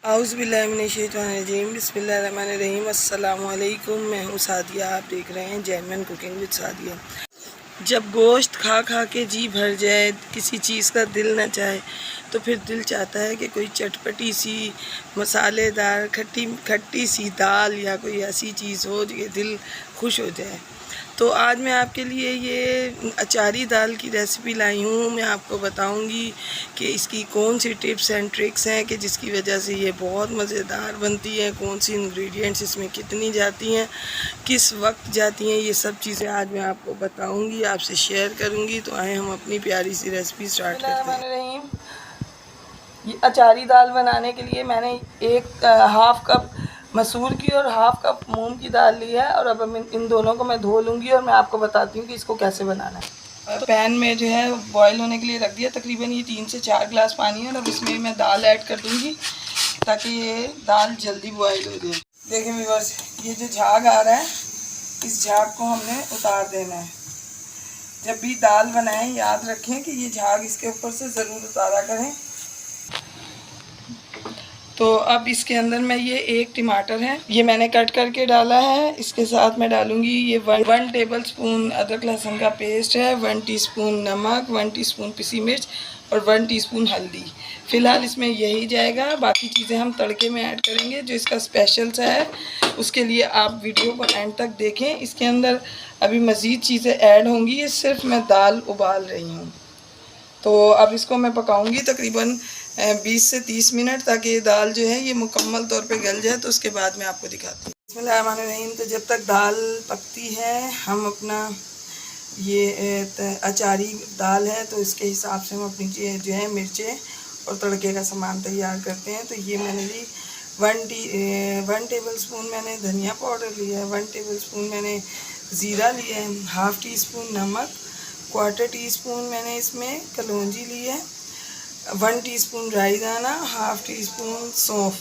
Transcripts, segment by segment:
औज़ुबिल्लाहिमिनश्शैतानिर्रजीम बिस्मिल्लाहिर्रहमानिर्रहीम अस्सलाम वालेकुम। मैं हूँ सादिया, आप देख रहे हैं जेन्युइन कुकिंग विद सादिया। जब गोश्त खा खा के जी भर जाए, किसी चीज़ का दिल न चाहे, तो फिर दिल चाहता है कि कोई चटपटी सी मसालेदार खट्टी खट्टी सी दाल या कोई ऐसी चीज़ हो जो दिल खुश हो जाए। तो आज मैं आपके लिए ये अचारी दाल की रेसिपी लाई हूँ। मैं आपको बताऊँगी कि इसकी कौन सी टिप्स एंड ट्रिक्स हैं कि जिसकी वजह से ये बहुत मज़ेदार बनती है, कौन सी इंग्रेडिएंट्स इसमें कितनी जाती हैं, किस वक्त जाती हैं, ये सब चीज़ें आज मैं आपको बताऊँगी, आपसे शेयर करूँगी। तो आए हम अपनी प्यारी सी रेसिपी स्टार्ट करते हैं। ये अचारी दाल बनाने के लिए मैंने एक हाफ़ कप मसूर की और हाफ़ कप मूंग की दाल ली है। और अब इन दोनों को मैं धो लूँगी और मैं आपको बताती हूँ कि इसको कैसे बनाना है। तो पैन में जो है बॉईल होने के लिए रख दिया, तकरीबन ये 3 से 4 गिलास पानी है। और अब इसमें मैं दाल ऐड कर दूँगी ताकि ये दाल जल्दी बॉईल हो जाए। देखिए व्यूअर्स, ये जो झाग आ रहा है, इस झाग को हमने उतार देना है। जब भी दाल बनाएं याद रखें कि ये झाग इसके ऊपर से ज़रूर उतारा करें। तो अब इसके अंदर मैं ये एक टमाटर है, ये मैंने कट करके डाला है। इसके साथ मैं डालूंगी ये 1 टेबल स्पून अदरक लहसुन का पेस्ट है, 1 टीस्पून नमक, 1 टीस्पून पिसी मिर्च और 1 टीस्पून हल्दी। फ़िलहाल इसमें यही जाएगा, बाकी चीज़ें हम तड़के में ऐड करेंगे। जो इसका स्पेशल सा है उसके लिए आप वीडियो को एंड तक देखें। इसके अंदर अभी मज़ीद चीज़ें ऐड होंगी, ये सिर्फ मैं दाल उबाल रही हूँ। तो अब इसको मैं पकाऊंगी तकरीबन 20 से 30 मिनट, ताकि ये दाल जो है ये मुकम्मल तौर पे गल जाए। तो उसके बाद मैं आपको दिखाती हूँ। बिस्मिल्लाहिर्रहमानिर्रहीम। तो जब तक दाल पकती है, हम अपना ये अचारी दाल है तो इसके हिसाब से हम अपनी जो है मिर्चें और तड़के का सामान तैयार करते हैं। तो ये मैंने ली 1 टेबल स्पून मैंने धनिया पाउडर लिया है, 1 टेबल स्पून मैंने ज़ीरा लिया है, हाफ़ टी स्पून नमक, 1/4 टीस्पून मैंने इसमें कलौंजी ली है, 1 टीस्पून राई दाना, हाफ़ टी स्पून सौंफ।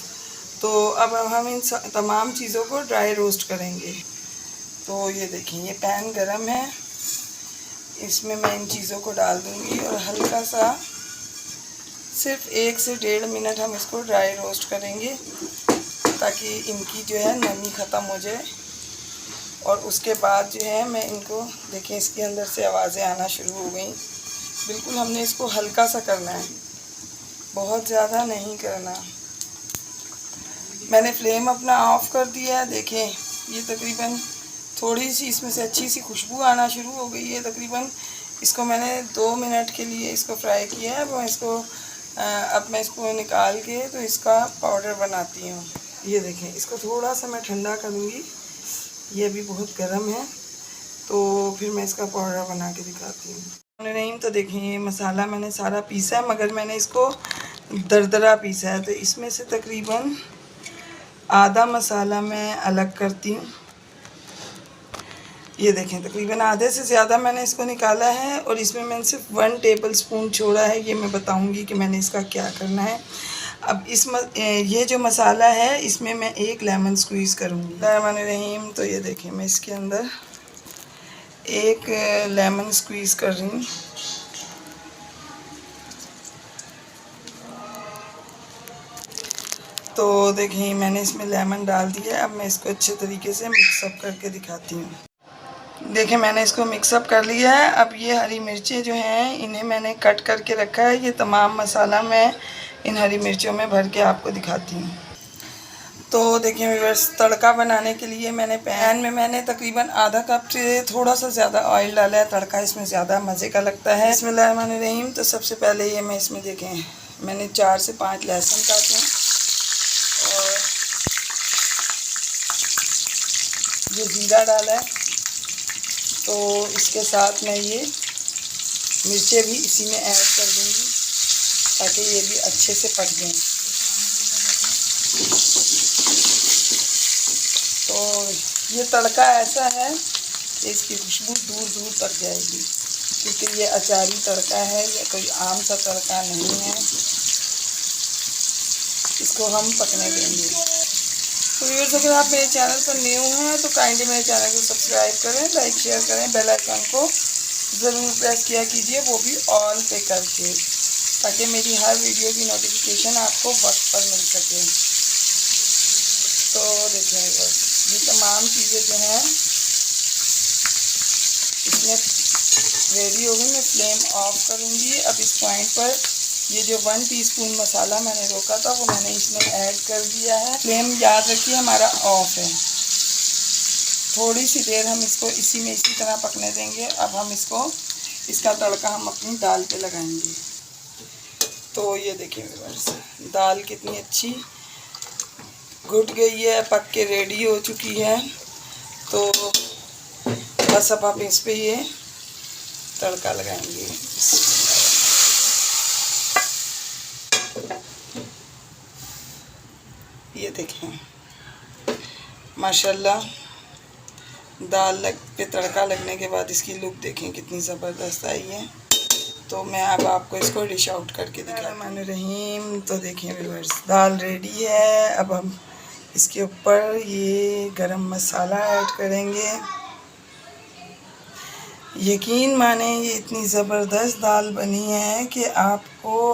तो अब हम इन तमाम चीज़ों को ड्राई रोस्ट करेंगे। तो ये देखिए, ये पैन गरम है, इसमें मैं इन चीज़ों को डाल दूँगी और हल्का सा सिर्फ 1 से 1.5 मिनट हम इसको ड्राई रोस्ट करेंगे, ताकि इनकी जो है नमी ख़त्म हो जाए। और उसके बाद जो है मैं इनको, देखें इसके अंदर से आवाज़ें आना शुरू हो गई। बिल्कुल हमने इसको हल्का सा करना है, बहुत ज़्यादा नहीं करना। मैंने फ्लेम अपना ऑफ़ कर दिया है। देखें ये तकरीबन थोड़ी सी इसमें से अच्छी सी खुशबू आना शुरू हो गई है। तकरीबन इसको मैंने 2 मिनट के लिए इसको फ्राई किया है। अब मैं इसको निकाल के तो इसका पाउडर बनाती हूँ। ये देखें, इसको थोड़ा सा मैं ठंडा करूँगी, ये अभी बहुत गर्म है। तो फिर मैं इसका पाउडर बना के दिखाती हूँ। नहीं तो देखें, ये मसाला मैंने सारा पीसा है, मगर मैंने इसको दरदरा पीसा है। तो इसमें से तकरीबन आधा मसाला मैं अलग करती हूँ। ये देखें, तकरीबन आधे से ज़्यादा मैंने इसको निकाला है। और इसमें मैंने सिर्फ 1 टेबल स्पून छोड़ा है। ये मैं बताऊँगी कि मैंने इसका क्या करना है। अब ये जो मसाला है, इसमें मैं 1 लेमन स्क्वीज़ करूँगी। बिस्मिल्लाहिर्रहमानिर्रहीम। तो ये देखें, मैं इसके अंदर 1 लेमन स्क्वीज़ कर रही हूँ। तो देखें, मैंने इसमें लेमन डाल दिया है। अब मैं इसको अच्छे तरीके से मिक्सअप करके दिखाती हूँ। देखें, मैंने इसको मिक्सअप कर लिया है। अब ये हरी मिर्चें जो हैं, इन्हें मैंने कट करके रखा है। ये तमाम मसाला मैं इन हरी मिर्चों में भर के आपको दिखाती हूँ। तो देखिए व्यूअर्स, तड़का बनाने के लिए मैंने पैन में मैंने तकरीबन आधा कप से थोड़ा सा ज़्यादा ऑयल डाला है। तड़का इसमें ज़्यादा मज़े का लगता है। बिस्मिल्लाहिर्रहमानिर्रहीम। तो सबसे पहले ये मैं इसमें देखें, मैंने 4 से 5 लहसुन काटे हैं और ये ज़ीरा डाला है। तो इसके साथ मैं ये मिर्चें भी इसी में ऐड कर दूँगी, ताकि ये भी अच्छे से पक जाएं। तो ये तड़का ऐसा है कि इसकी खुशबू दूर दूर तक जाएगी, क्योंकि ये अचारी तड़का है, ये कोई आम सा तड़का नहीं है। इसको हम पकने देंगे। तो व्यूअर्स, अगर आप मेरे चैनल पर न्यू हैं तो काइंडली मेरे चैनल को सब्सक्राइब करें, लाइक शेयर करें, बेल आइकन को ज़रूर प्रेस किया कीजिए, वो भी ऑल पे करके, ताकि मेरी हर वीडियो की नोटिफिकेशन आपको वक्त पर मिल सके। तो देखें ये तमाम चीज़ें जो हैं इसमें रेडी हो गई। मैं फ्लेम ऑफ करूँगी। अब इस पॉइंट पर ये जो 1 टीस्पून मसाला मैंने रोका था वो मैंने इसमें ऐड कर दिया है। फ्लेम याद रखिए हमारा ऑफ है। थोड़ी सी देर हम इसको इसी में इसी तरह पकने देंगे। अब हम इसका तड़का हम अपनी दाल पे लगाएंगे। तो ये देखिए व्यूअर्स, दाल कितनी अच्छी घुट गई है, पक के रेडी हो चुकी है। तो बस अब आप इस पे ये तड़का लगाएंगे। ये देखें माशाल्लाह, दाल पे तड़का लगने के बाद इसकी लुक देखें कितनी ज़बरदस्त आई है। तो मैं अब आपको इसको डिश आउट करके दिखाऊँ। तो देखें व्यूअर्स, दाल रेडी है। अब हम इसके ऊपर ये गरम मसाला ऐड करेंगे। यकीन माने ये इतनी ज़बरदस्त दाल बनी है कि आपको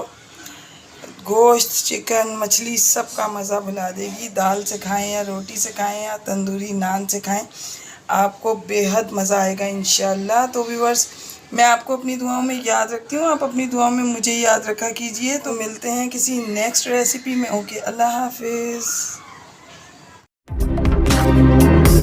गोश्त, चिकन, मछली सब का मज़ा भुला देगी। दाल से खाएं या रोटी से खाएं या तंदूरी नान से खाएं, आपको बेहद मज़ा आएगा इंशाल्लाह। तो व्यूअर्स, मैं आपको अपनी दुआओं में याद रखती हूँ, आप अपनी दुआओं में मुझे याद रखा कीजिए। तो मिलते हैं किसी नेक्स्ट रेसिपी में। ओके, अल्लाह हाफिज़।